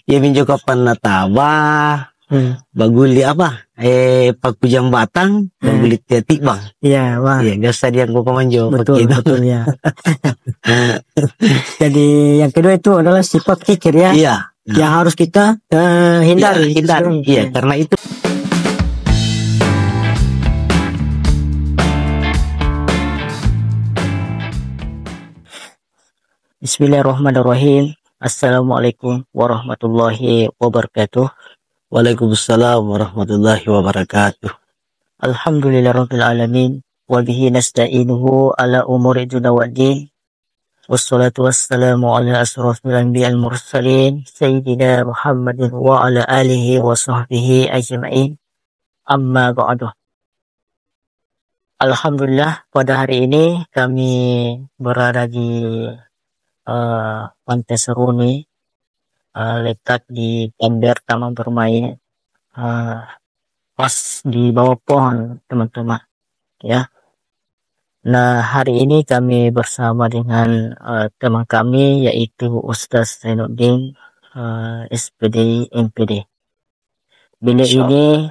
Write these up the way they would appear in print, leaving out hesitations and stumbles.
Ya minjo kapan nataba. Baguli apa? Paku jam batang, baguli titik bang. Iya, wah. Iya, biasa dia gua manjo. Betul, betul ya. Jadi yang kedua itu adalah sifat kikir ya. Iya. Yang harus kita hindari. Hindari. Iya, karena itu. Bismillahirrahmanirrahim. Assalamualaikum warahmatullahi wabarakatuh. Waalaikumsalam warahmatullahi wabarakatuh. Alhamdulillahirabbil alamin wa bihi nasta'inuhu ala umuri dunya waddin. Wassalatu wassalamu ala asrofil anbiya'il mursalin sayyidina Muhammadin wa ala alihi wa sahbihi ajma'in. Amma ba'du. Alhamdulillah pada hari ini kami berada di Pantai Seruni, letak di ember taman bermain, pas di bawah pohon teman-teman ya. Nah, hari ini kami bersama dengan teman kami yaitu Ustaz Zainuddin, SPD MPD. Beliau ini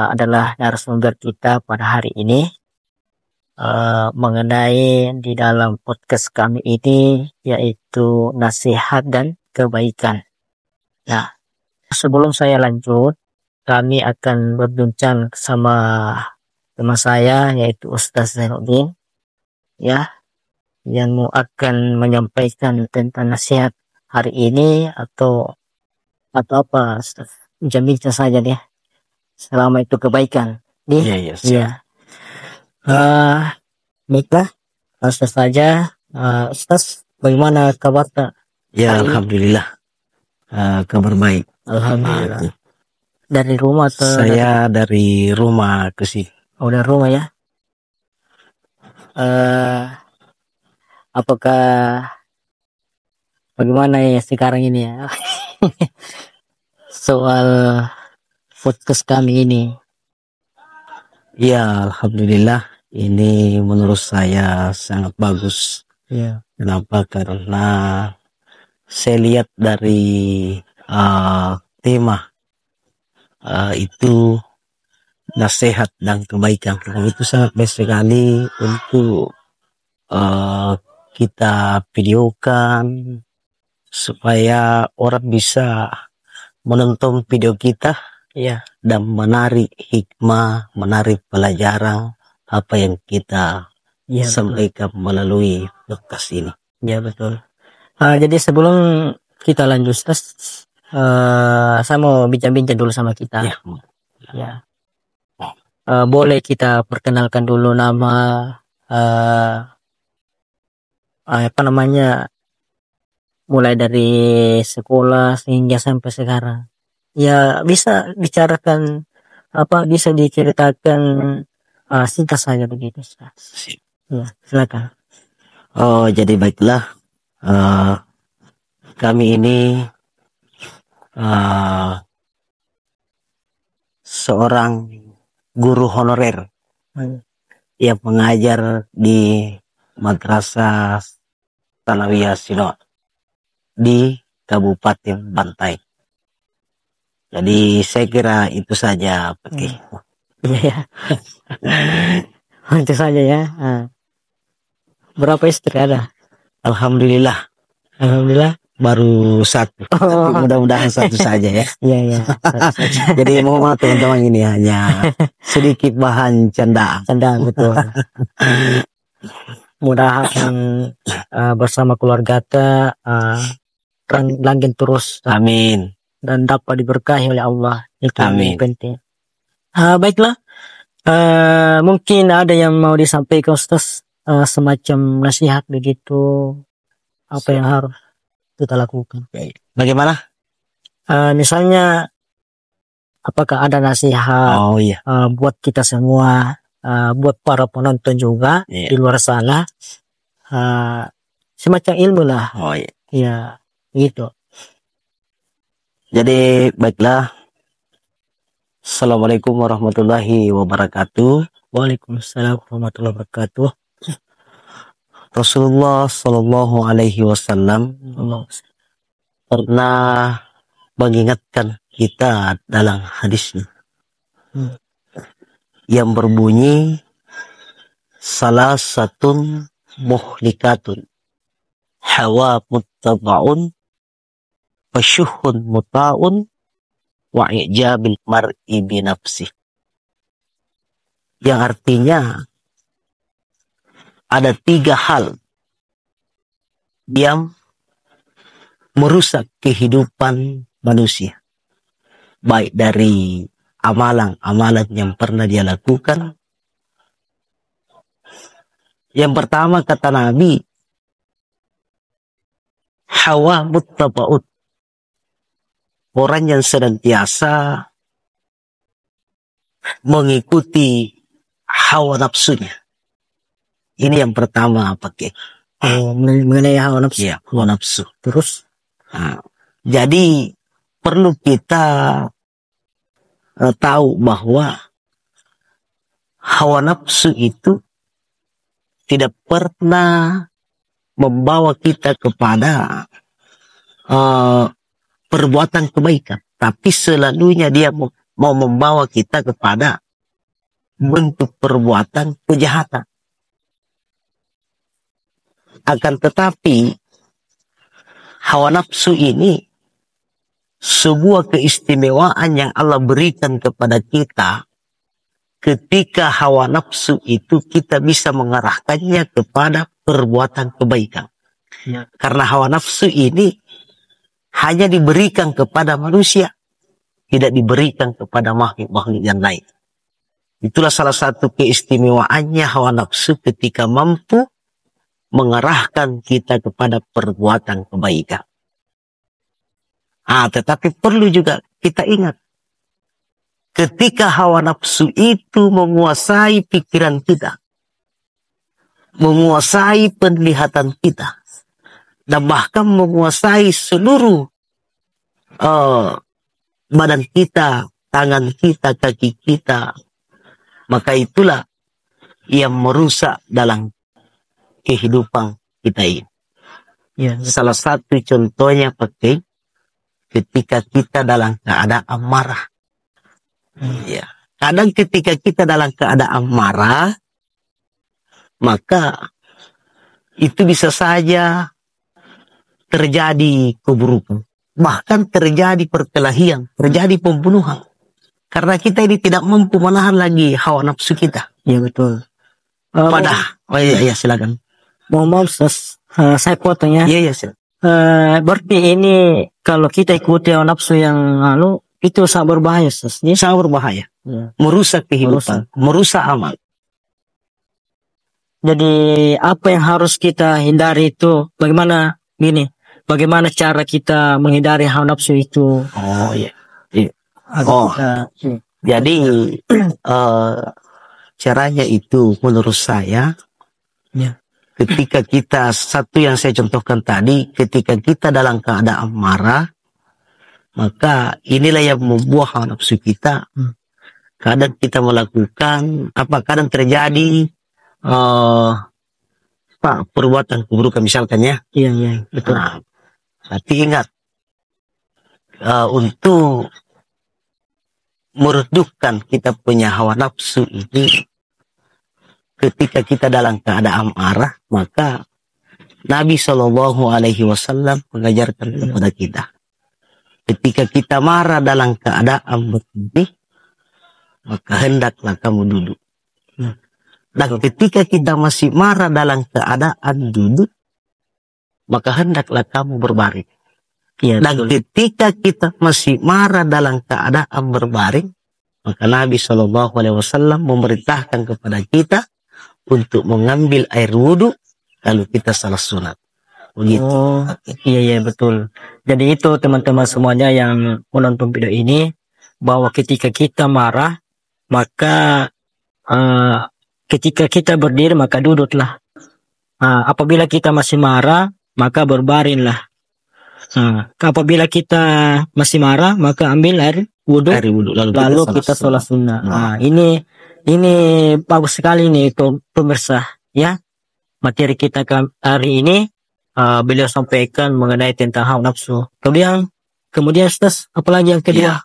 adalah narasumber kita pada hari ini mengenai di dalam podcast kami ini yaitu nasihat dan kebaikan. Nah, sebelum saya lanjut, kami akan berbincang sama teman saya yaitu Ustaz Zainuddin ya, yang akan menyampaikan tentang nasihat hari ini atau apa, Ustaz. Bincang saja deh, selama itu kebaikan nih. Iya. Baiklah, langsung saja. Ustaz, bagaimana kabar tak? Ya, alhamdulillah. Kabar baik. Alhamdulillah. Dari rumah atau? Saya dari rumah ke sini. Oh, dari rumah ya. Apakah bagaimana ya sekarang ini ya? Soal podcast kami ini. Ya, alhamdulillah. Ini menurut saya sangat bagus. Ya. Kenapa? Karena saya lihat dari tema itu nasihat dan kebaikan. Itu sangat baik sekali untuk kita videokan supaya orang bisa menonton video kita ya, dan menarik hikmah, menarik pelajaran apa yang kita sampaikan melalui podcast ini. Ya, betul. Jadi sebelum kita lanjut, saya mau bincang-bincang dulu sama kita. Ya. Boleh kita perkenalkan dulu nama apa namanya, mulai dari sekolah hingga sampai sekarang. Ya, bisa bicarakan apa, bisa diceritakan singkat saja begitu. Ya, silakan. Oh, jadi baiklah. Kami ini seorang guru honorer yang mengajar di Madrasah Tsanawiyah Sinor di Kabupaten Bantai. Jadi saya kira itu saja, Peki. Iya. Itu saja ya. Berapa istri ada? Alhamdulillah. Alhamdulillah. Baru satu. Tapi mudah-mudahan satu saja ya. Iya. Jadi mohon maaf teman-teman, ini hanya sedikit bahan candaan. Candaan, betul. Mudah-mudahan bersama keluarga langgeng terus. Amin. Dan dapat diberkahi oleh Allah. Itu yang penting. Baiklah. Mungkin ada yang mau disampaikan, Ustaz, semacam nasihat begitu, apa yang harus kita lakukan. Bagaimana? Misalnya, apakah ada nasihat buat kita semua, buat para penonton juga di luar sana, semacam ilmu lah. Ya, gitu. Jadi baiklah. Assalamualaikum warahmatullahi wabarakatuh. Waalaikumsalam warahmatullahi wabarakatuh. Rasulullah Shallallahu Alaihi Wasallam pernah mengingatkan kita dalam hadisnya yang berbunyi salah satun muhlikatun hawa muttaba'un wasyuhun muta'un wa ijabil mar'i binafsih, yang artinya ada 3 hal yang merusak kehidupan manusia, baik dari amalan-amalan yang pernah dia lakukan. Yang pertama kata Nabi, hawa muttaba'ud, orang yang senantiasa mengikuti hawa nafsunya. Ini yang pertama pakai. Mengenai hawa nafsu. Ya, hawa nafsu. Terus? Nah, jadi perlu kita tahu bahwa hawa nafsu itu tidak pernah membawa kita kepada perbuatan kebaikan, tapi selalunya dia mau membawa kita kepada bentuk perbuatan kejahatan. Akan tetapi hawa nafsu ini sebuah keistimewaan yang Allah berikan kepada kita. Ketika hawa nafsu itu kita bisa mengarahkannya kepada perbuatan kebaikan. Ya. Karena hawa nafsu ini hanya diberikan kepada manusia, tidak diberikan kepada makhluk-makhluk yang lain. Itulah salah satu keistimewaannya hawa nafsu ketika mampu mengarahkan kita kepada perbuatan kebaikan. Tetapi perlu juga kita ingat, ketika hawa nafsu itu menguasai pikiran kita, menguasai penglihatan kita, dan bahkan menguasai seluruh badan kita, tangan kita, kaki kita, maka itulah yang merusak dalam kehidupan kita ini. Ya. Salah satu contohnya pakai ketika kita dalam keadaan marah. Ya. Kadang ketika kita dalam keadaan marah, maka itu bisa saja terjadi keburukan. Bahkan terjadi perkelahian, terjadi pembunuhan. Karena kita ini tidak mampu menahan lagi hawa nafsu kita. Ya betul. Iya, silakan. Mohon maaf, saya potong ya. Iya, silakan. Berarti ini kalau kita ikuti hawa nafsu yang itu sangat berbahaya, Sus. Ini sangat berbahaya. Ya. Merusak kehidupan, merusak amal. Jadi apa yang harus kita hindari itu? Bagaimana cara kita menghindari hawa nafsu itu? Oh iya. Kita, jadi caranya itu menurut saya, ya. Ketika kita, satu yang saya contohkan tadi, ketika kita dalam keadaan marah, maka inilah yang membuat hawa nafsu kita. Kadang kita melakukan kadang terjadi perbuatan keburukan misalkan ya. Iya, betul. Tapi ingat, untuk meredupkan kita punya hawa nafsu ini, ketika kita dalam keadaan marah, maka Nabi SAW mengajarkan kepada kita, ketika kita marah dalam keadaan berdiri, maka hendaklah kamu duduk. Dan ketika kita masih marah dalam keadaan duduk, maka hendaklah kamu berbaring. Ya, dan ketika kita masih marah dalam keadaan berbaring, maka Nabi SAW memerintahkan kepada kita untuk mengambil air wudhu kalau kita salah sunat. Begitu. Oh, iya betul. Jadi itu teman-teman semuanya yang menonton video ini, bahwa ketika kita marah, maka ketika kita berdiri maka duduklah. Apabila kita masih marah, maka berbaringlah. Apabila kita masih marah, maka ambil air wudhu lalu kita sholat sunnah. Ini bagus sekali nih pemirsa ya. Materi kita hari ini beliau sampaikan mengenai tentang hawa nafsu. Kemudian Kemudian Ustaz, apalagi yang kedua?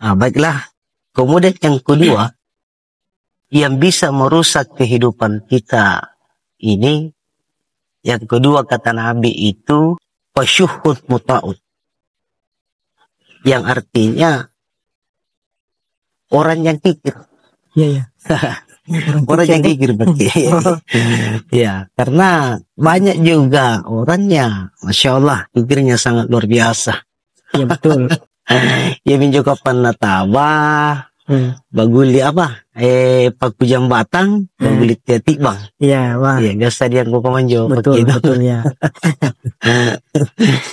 Baiklah. Kemudian yang kedua, yang bisa merusak kehidupan kita ini, yang kedua kata Nabi itu pasyuhud muta'ud. Yang artinya orang yang kikir. Iya. Orang yang kikir berarti. Ya, karena banyak juga orangnya, Masya Allah, kikirnya sangat luar biasa. Iya betul. Ya minjoko panataba, baguli apa? Paku jambatan, baguli titik bang. Iya, wah. Iya, biasa dia kok manjo. Betul ya.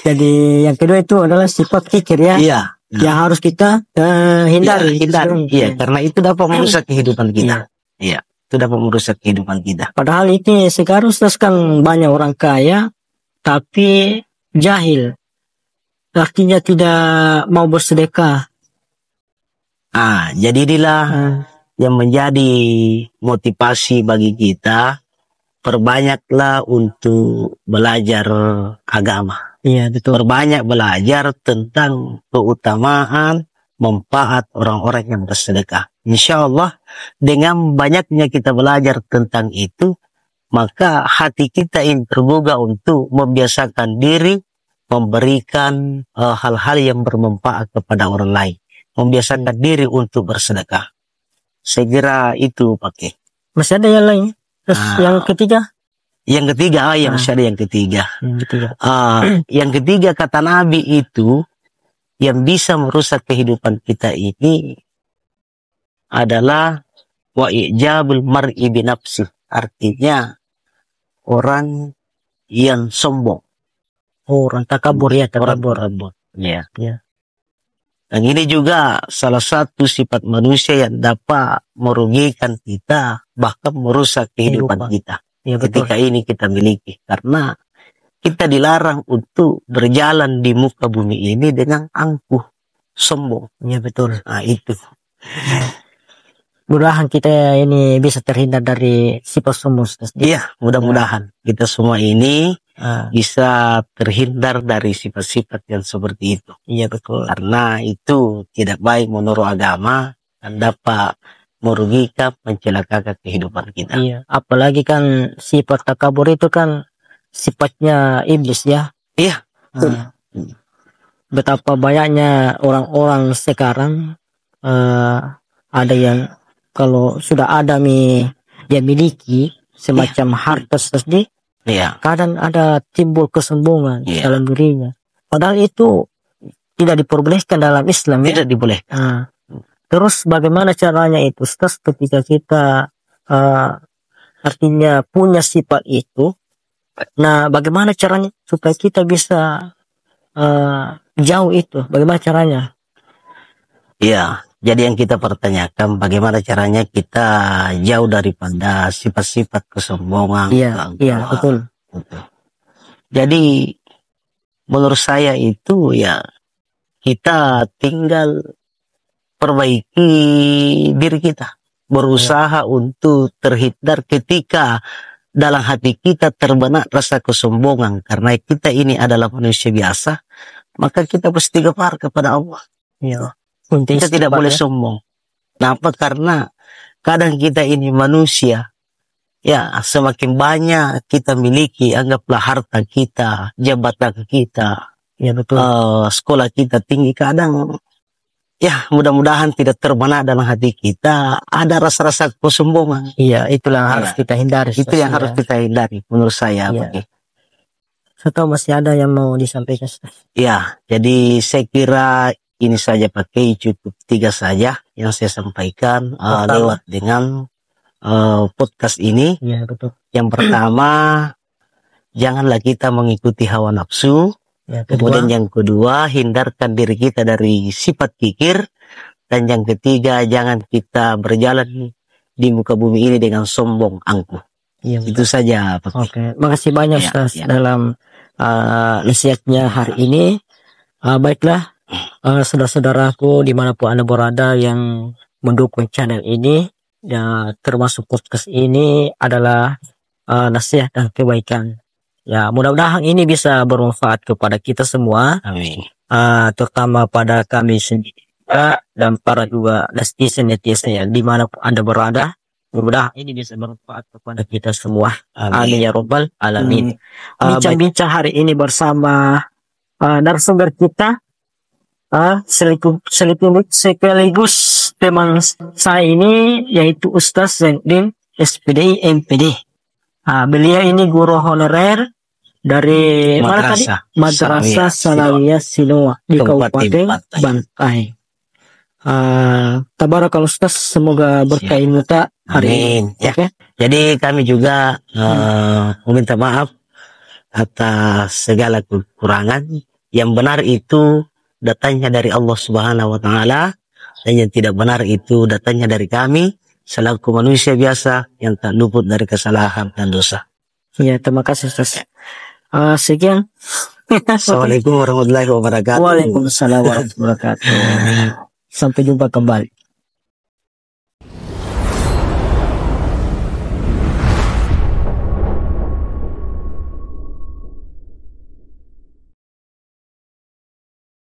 Jadi yang kedua itu adalah sifat kikir ya. Iya. Yang harus kita hindari. Iya, karena itu dapat merusak kehidupan kita. Iya, itu dapat merusak kehidupan kita. Padahal ini sekarang kan banyak orang kaya, tapi jahil. Artinya tidak mau bersedekah. Jadi inilah yang menjadi motivasi bagi kita. Perbanyaklah untuk belajar agama. Iya, betul. Perbanyak belajar tentang keutamaan, manfaat orang-orang yang bersedekah. Insya Allah, dengan banyaknya kita belajar tentang itu, maka hati kita ini tergugah untuk membiasakan diri, memberikan hal-hal yang bermanfaat kepada orang lain. Membiasakan diri untuk bersedekah. Saya kira itu pakai. Masih ada yang lain? Terus yang ketiga? Yang ketiga, masih ada yang ketiga. Yang ketiga kata Nabi itu, yang bisa merusak kehidupan kita ini adalah wa ijabul mar'i binafsi. Artinya orang yang sombong. Orang takabur ya, takabur. Ya. Dan ini juga salah satu sifat manusia yang dapat merugikan kita, bahkan merusak kehidupan kita. Ya, ketika ini kita miliki. Karena kita dilarang untuk berjalan di muka bumi ini dengan angkuh, sombong. Ya, betul. Itu. Mudah-mudahan kita ini bisa terhindar dari sifat sombong. Iya, mudah-mudahan kita semua ini bisa terhindar dari sifat-sifat yang seperti itu. Iya, betul. Karena itu tidak baik menurut agama dan dapat merugikan, mencelakakan kehidupan kita. Iya, apalagi kan sifat takabur itu kan sifatnya iblis ya. Iya. Betapa banyaknya orang-orang sekarang ada yang kalau sudah ada dia miliki semacam harta sedih, kadang ada timbul kesombongan dalam dirinya. Padahal itu tidak diperbolehkan dalam Islam ya. Tidak dibolehkan. Terus bagaimana caranya itu? Ustaz, ketika kita artinya punya sifat itu, nah bagaimana caranya supaya kita bisa jauh itu? Bagaimana caranya? Iya, jadi yang kita pertanyakan bagaimana caranya kita jauh daripada sifat-sifat kesombongan. Iya, betul. Jadi menurut saya itu ya kita tinggal perbaiki diri kita, berusaha untuk terhindar ketika dalam hati kita terbenak rasa kesombongan, karena kita ini adalah manusia biasa, maka kita beristighfar kepada Allah. Iya. Kita tidak boleh sombong. Kenapa? Karena kadang kita ini manusia, ya semakin banyak kita miliki, anggaplah harta kita, jabatan kita, ya betul, sekolah kita tinggi, kadang ya mudah-mudahan tidak terbenak dalam hati kita ada rasa-rasa kesombongan. Iya, itulah yang harus kita hindari. Itu yang harus kita hindari menurut saya. Saya tahu masih ada yang mau disampaikan. Ya, jadi saya kira ini saja pakai cukup 3 saja yang saya sampaikan lewat dengan podcast ini. Iya, betul. Yang pertama, janganlah kita mengikuti hawa nafsu. Kemudian yang kedua, hindarkan diri kita dari sifat kikir. Dan yang ketiga, jangan kita berjalan di muka bumi ini dengan sombong angkuh. Iya, itu saja. Oke, makasih banyak Ustaz dalam nasihatnya hari ini. Baiklah, saudara-saudaraku dimanapun Anda berada yang mendukung channel ini, ya termasuk podcast ini adalah nasihat dan kebaikan. Ya, mudah-mudahan ini bisa bermanfaat kepada kita semua, Amin. terutama pada kami sendiri juga, dan para juga netizen ya, dimanapun Anda berada. Mudah-mudahan ini bisa bermanfaat kepada kita semua. Amin ya robbal alamin. Bincang-bincang hari ini bersama narasumber kita, sekaligus teman saya ini, yaitu Ustaz Zainuddin SPDI MPD. Beliau ini guru honorer dari mana tadi? Madrasah Sanawiyah Siloa di Kabupaten Bantai. Tabarakallah Ustaz, semoga berkah ilmu tak hari ini. Ya. Okay. Jadi kami juga meminta maaf atas segala kekurangan. Yang benar itu datangnya dari Allah Subhanahu wa taala, dan yang tidak benar itu datangnya dari kami selaku manusia biasa yang tak luput dari kesalahan dan dosa. Ya, terima kasih Ustaz. Sekian. Assalamualaikum warahmatullahi wabarakatuh. Waalaikumsalam warahmatullahi wabarakatuh. Sampai jumpa kembali.